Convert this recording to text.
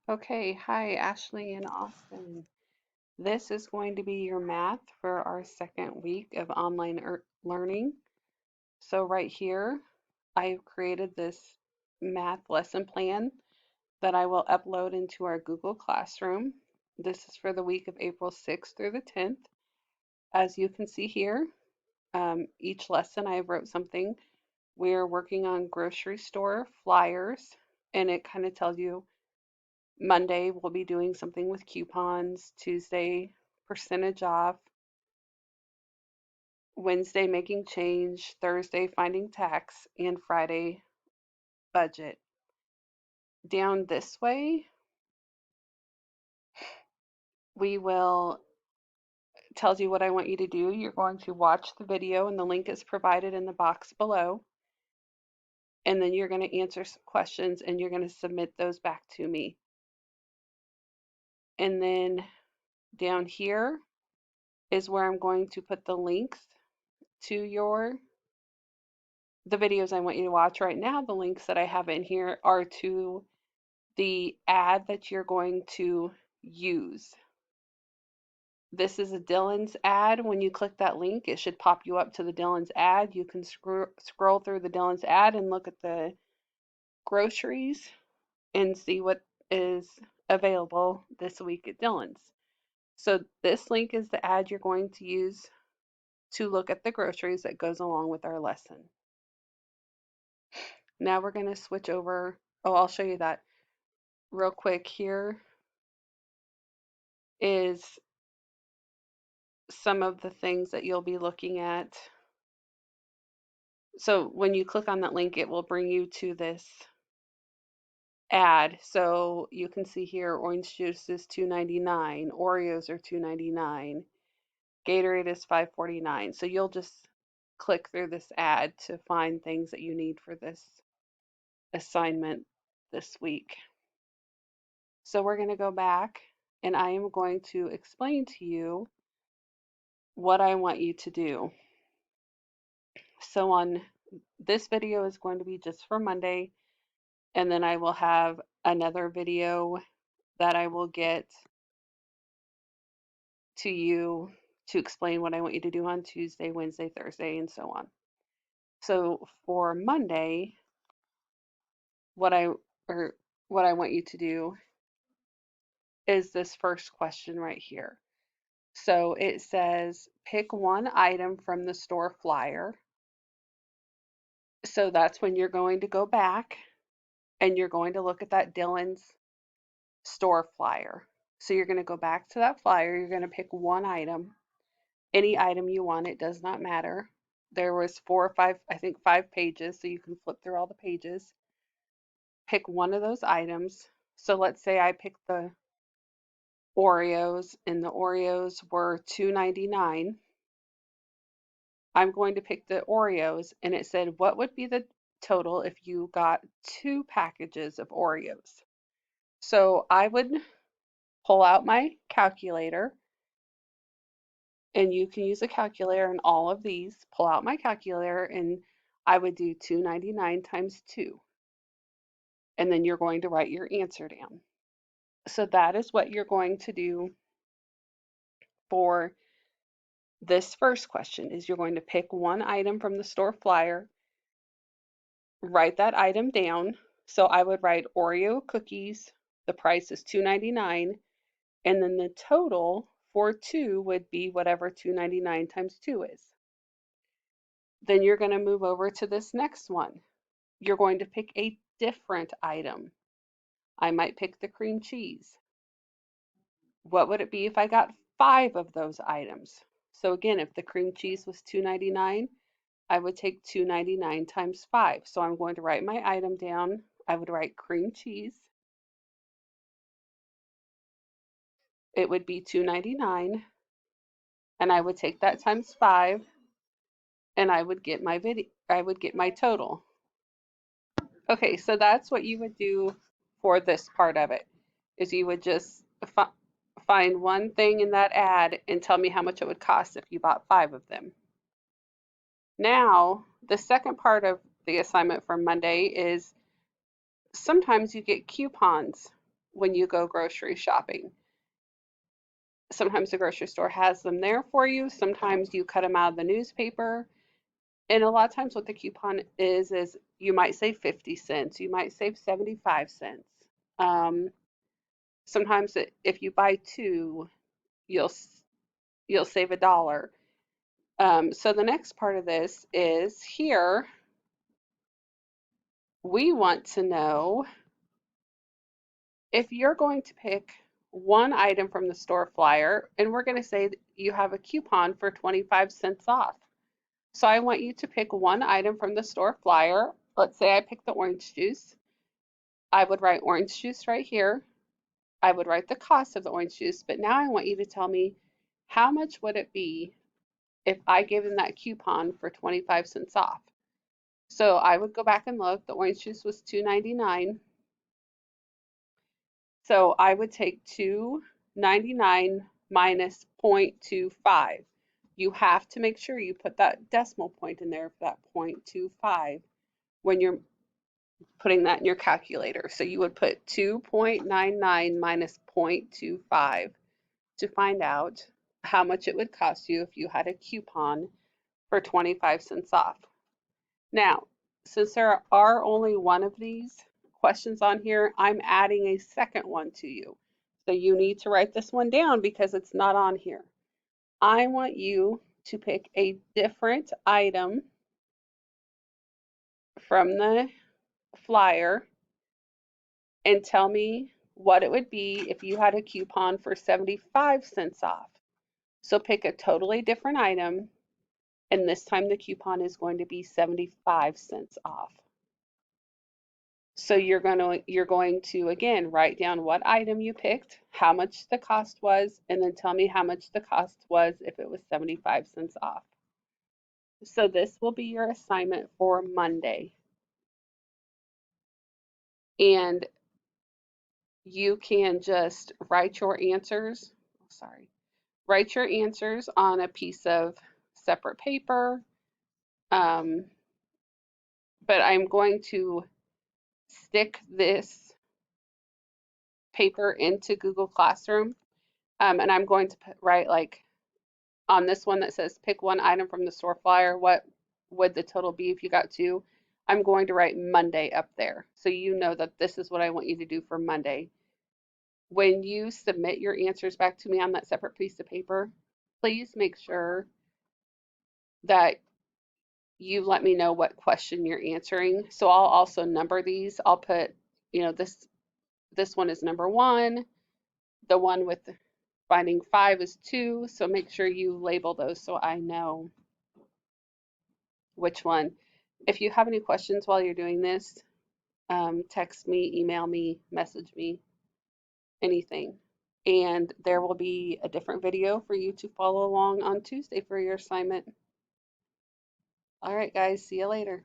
Okay, hi Ashley and Austin. This is going to be your math for our second week of online learning. So right here, I've created this math lesson plan that I will upload into our Google Classroom. This is for the week of April 6th through the 10th. As you can see here, each lesson I wrote something. We're working on grocery store flyers, and it kind of tells you Monday, we'll be doing something with coupons. Tuesday, percentage off. Wednesday, making change. Thursday, finding tax. And Friday, budget. Down this way, we will tells you what I want you to do. You're going to watch the video, and the link is provided in the box below. And then you're going to answer some questions, and you're going to submit those back to me. And then down here is where I'm going to put the links to the videos I want you to watch right now. The links that I have in here are to the ad that you're going to use. This is a Dillon's ad. When you click that link, it should pop you up to the Dillon's ad. You can scroll through the Dillon's ad and look at the groceries and see what is available this week at Dillon's. So this link is the ad you're going to use to look at the groceries that goes along with our lesson. Now we're going to switch over. Oh, I'll show you that real quick. Here is some of the things that you'll be looking at. So when you click on that link, it will bring you to this ad. So you can see here orange juice is $2.99, Oreos are $2.99, Gatorade is $5.49. So you'll just click through this ad to find things that you need for this assignment this week. So we're going to go back and I am going to explain to you what I want you to do. So on this video is going to be just for Monday, and then I will have another video that I will get to you to explain what I want you to do on Tuesday, Wednesday, Thursday, and so on. So for Monday, what I or what I want you to do is this first question right here. So it says pick one item from the store flyer. So that's when you're going to go back and you're going to look at that Dillon's store flyer. So you're going to go back to that flyer, you're going to pick one item, any item you want, it does not matter. There was 4 or 5, I think 5 pages, so you can flip through all the pages. Pick one of those items. So let's say I picked the Oreos and the Oreos were $2.99. I'm going to pick the Oreos and it said what would be the total if you got 2 packages of Oreos. So I would pull out my calculator, and you can use a calculator in all of these. Pull out my calculator and I would do 299 times 2. And then you're going to write your answer down. So that is what you're going to do for this first question is you're going to pick one item from the store flyer, write that item down. So I would write Oreo cookies, the price is $2.99, and then the total for 2 would be whatever 299 times 2 is. Then you're going to move over to this next one. You're going to pick a different item. I might pick the cream cheese. What would it be if I got 5 of those items? So again, if the cream cheese was $2.99, I would take $2.99 times 5. So I'm going to write my item down. I would write cream cheese. It would be $2.99, and I would take that times 5, and I would get my total. Okay, so that's what you would do for this part of it, is you would just find one thing in that ad and tell me how much it would cost if you bought 5 of them. Now, the second part of the assignment for Monday is sometimes you get coupons. when you go grocery shopping. Sometimes the grocery store has them there for you. Sometimes you cut them out of the newspaper. And a lot of times what the coupon is you might save 50 cents, you might save 75 cents. Um, Sometimes if you buy two, you'll you'll save $1. So the next part of this is here, we want to know if you're going to pick one item from the store flyer, and we're going to say that you have a coupon for 25 cents off. So I want you to pick one item from the store flyer. Let's say I picked the orange juice. I would write orange juice right here. I would write the cost of the orange juice, but now I want you to tell me how much would it be if I gave them that coupon for 25 cents off. So I would go back and look. The orange juice was $2.99. So I would take $2.99 minus 0.25. You have to make sure you put that decimal point in there for that 0.25 when you're putting that in your calculator. So you would put 2.99 minus 0.25 to find out how much it would cost you if you had a coupon for 25 cents off. Now, since there are only one of these questions on here, I'm adding a second one to you. So you need to write this one down because it's not on here. I want you to pick a different item from the flyer and tell me what it would be if you had a coupon for 75 cents off. So pick a totally different item, and this time the coupon is going to be 75 cents off. So you're going to again write down what item you picked, how much the cost was, and then tell me how much the cost was if it was 75 cents off. So this will be your assignment for Monday. And you can just write your answers, write your answers on a piece of separate paper. But I'm going to stick this paper into Google Classroom, and I'm going to write like on this one that says pick one item from the store flyer, what would the total be if you got two? I'm going to write Monday up there so you know that this is what I want you to do for Monday. When you submit your answers back to me on that separate piece of paper, please make sure that you let me know what question you're answering. So I'll also number these. I'll put, this one is number 1. The one with finding 5 is 2. So make sure you label those so I know which one. If you have any questions while you're doing this, text me, email me, message me, anything. And there will be a different video for you to follow along on Tuesday for your assignment. All right, guys, see you later.